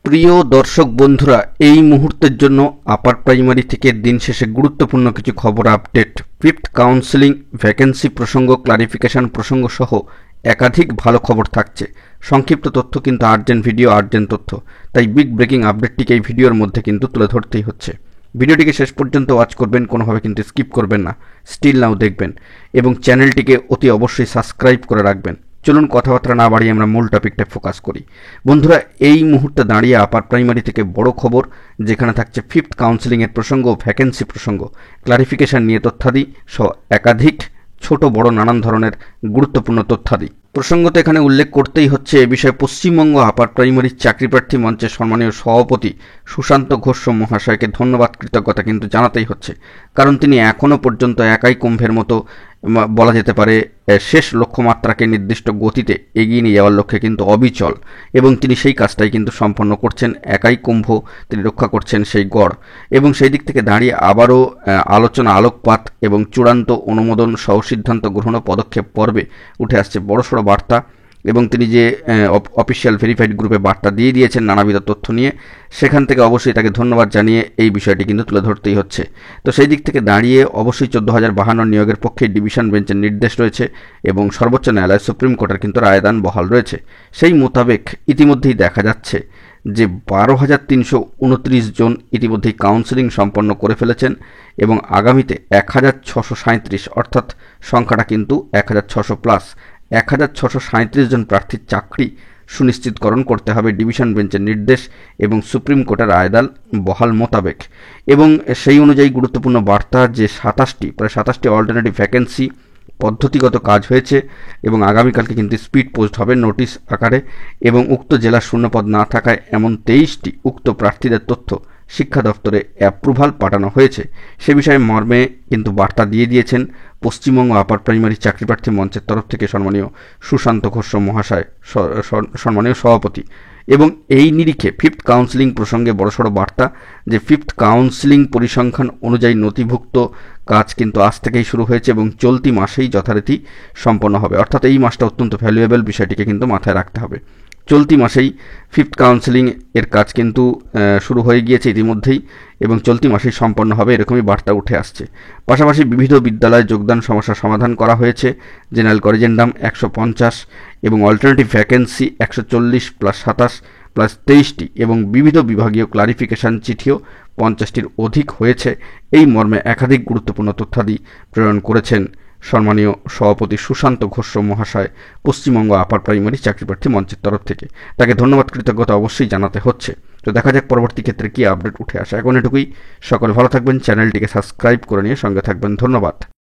প্রিয় দর্শক বন্ধুরা, এই মুহূর্তের জন্য আপার প্রাইমারি থেকে দিন শেষে গুরুত্বপূর্ণ কিছু খবর আপডেট, ফিফথ কাউন্সেলিং ভ্যাকেন্সি প্রসঙ্গ, ক্লারিফিকেশন প্রসঙ্গ সহ একাধিক ভালো খবর থাকছে। সংক্ষিপ্ত তথ্য কিন্তু আর্জেন্ট ভিডিও, আর্জেন্ট তথ্য, তাই বিগ ব্রেকিং আপডেটটিকে এই ভিডিওর মধ্যে কিন্তু তুলে ধরতেই হচ্ছে। ভিডিওটিকে শেষ পর্যন্ত ওয়াচ করবেন, কোনোভাবে কিন্তু স্কিপ করবেন না, স্টিল নাও দেখবেন এবং চ্যানেলটিকে অতি অবশ্যই সাবস্ক্রাইব করে রাখবেন। চলুন কথাবার্তা না বাড়িয়ে আমরা মূল টপিকটায় ফোকাস করি। বন্ধুরা, এই মুহূর্তে দাঁড়িয়ে আপার প্রাইমারি থেকে বড় খবর, যেখানে থাকছে ফিফথ কাউন্সেলিংয়ের প্রসঙ্গ, ভ্যাকেন্সি প্রসঙ্গ, ক্লারিফিকেশন নিয়ে তথ্যাদি সহ একাধিক ছোট বড় নানান ধরনের গুরুত্বপূর্ণ তথ্যাদি। প্রসঙ্গত এখানে উল্লেখ করতেই হচ্ছে, এ বিষয়ে পশ্চিমবঙ্গ আপার প্রাইমারি চাকরিপ্রার্থী মঞ্চের সম্মানীয় সভাপতি সুশান্ত ঘোষ মহাশয়কে ধন্যবাদ, কৃতজ্ঞতা কিন্তু জানাতেই হচ্ছে। কারণ তিনি এখনও পর্যন্ত একাই কুম্ভের মতো বলা যেতে পারে শেষ লক্ষ্যমাত্রাকে নির্দিষ্ট গতিতে এগিয়ে নিয়ে যাওয়ার লক্ষ্যে কিন্তু অবিচল, এবং তিনি সেই কাজটাই কিন্তু সম্পন্ন করছেন। একাই কুম্ভ তিনি রক্ষা করছেন সেই গড়, এবং সেই দিক থেকে দাঁড়িয়ে আবারও আলোচনা, আলোকপাত এবং চূড়ান্ত অনুমোদন সহ সিদ্ধান্ত গ্রহণ পদক্ষেপ পর্বে উঠে আসছে বড়সড় বার্তা। এবং তিনি যে অফিসিয়াল ভেরিফাইড গ্রুপে বার্তা দিয়ে দিয়েছেন নানাবিধ তথ্য নিয়ে, সেখান থেকে অবশ্যই তাকে ধন্যবাদ জানিয়ে এই বিষয়টি কিন্তু তুলে ধরতেই হচ্ছে। তো সেই দিক থেকে দাঁড়িয়ে অবশ্যই 14,052 নিয়োগের পক্ষে ডিভিশন বেঞ্চের নির্দেশ রয়েছে এবং সর্বোচ্চ ন্যায়ালয় সুপ্রিম কোর্টের কিন্তু রায়দান বহাল রয়েছে। সেই মোতাবেক ইতিমধ্যেই দেখা যাচ্ছে যে 12,329 জন ইতিমধ্যেই কাউন্সেলিং সম্পন্ন করে ফেলেছেন এবং আগামীতে 1,637, অর্থাৎ সংখ্যাটা কিন্তু 1,600 প্লাস 1,637 জন প্রার্থীর চাকরি সুনিশ্চিতকরণ করতে হবে ডিভিশন বেঞ্চের নির্দেশ এবং সুপ্রিম কোর্টের রায়দান বহাল মোতাবেক। এবং সেই অনুযায়ী গুরুত্বপূর্ণ বার্তা যে প্রায় 27টি অল্টারনেটিভ ভ্যাকেন্সি পদ্ধতিগত কাজ হয়েছে এবং আগামীকালকে কিন্তু স্পিড পোস্ট হবে নোটিশ আকারে, এবং উক্ত জেলার শূন্যপদ না থাকায় এমন 23টি উক্ত প্রার্থীদের তথ্য শিক্ষা দপ্তরে অ্যাপ্রুভাল পাঠানো হয়েছে। সে বিষয়ে মর্মে কিন্তু বার্তা দিয়ে দিয়েছেন পশ্চিমবঙ্গ আপার প্রাইমারি চাকরিপ্রার্থী মঞ্চের তরফ থেকে সম্মানীয় সুশান্ত ঘোষ মহাশয়, সম্মানীয় সভাপতি। এবং এই নিরিখে ফিফথ কাউন্সেলিং প্রসঙ্গে বড়সড় বার্তা যে ফিফথ কাউন্সেলিং পরিসংখ্যান অনুযায়ী নথিভুক্ত কাজ কিন্তু আজ থেকেই শুরু হয়েছে এবং চলতি মাসেই যথারীতি সম্পন্ন হবে। অর্থাৎ এই মাসটা অত্যন্ত ভ্যালুয়েবল, বিষয়টিকে কিন্তু মাথায় রাখতে হবে। চলতি মাসেই ফিফথ কাউন্সেলিং এর কাজ কিন্তু শুরু হয়ে গিয়েছে ইতিমধ্যেই এবং চলতি মাসেই সম্পন্ন হবে, এরকমই বার্তা উঠে আসছে। পাশাপাশি বিবিধ বিদ্যালয়ে যোগদান সমস্যার সমাধান করা হয়েছে। জেনারেল করিজেন্ডাম 150 এবং অল্টারনেটিভ ভ্যাকেন্সি 140 প্লাস 27 প্লাস 23টি এবং বিবিধ বিভাগীয় ক্লারিফিকেশন চিঠিও 50টির অধিক হয়েছে। এই মর্মে একাধিক গুরুত্বপূর্ণ তথ্যাদি প্রেরণ করেছেন সম্মানীয় সভাপতি সুশান্ত ঘোষ মহাশয় পশ্চিমবঙ্গ আপার প্রাইমারি চাকরিপ্রার্থী মঞ্চের তরফ থেকে। তাকে ধন্যবাদ, কৃতজ্ঞতা অবশ্যই জানাতে হচ্ছে। তো দেখা যাক পরবর্তী ক্ষেত্রে কি আপডেট উঠে আসে। এখন এটুকুই, সকলে ভালো থাকবেন, চ্যানেলটিকে সাবস্ক্রাইব করে নিয়ে সঙ্গে থাকবেন। ধন্যবাদ।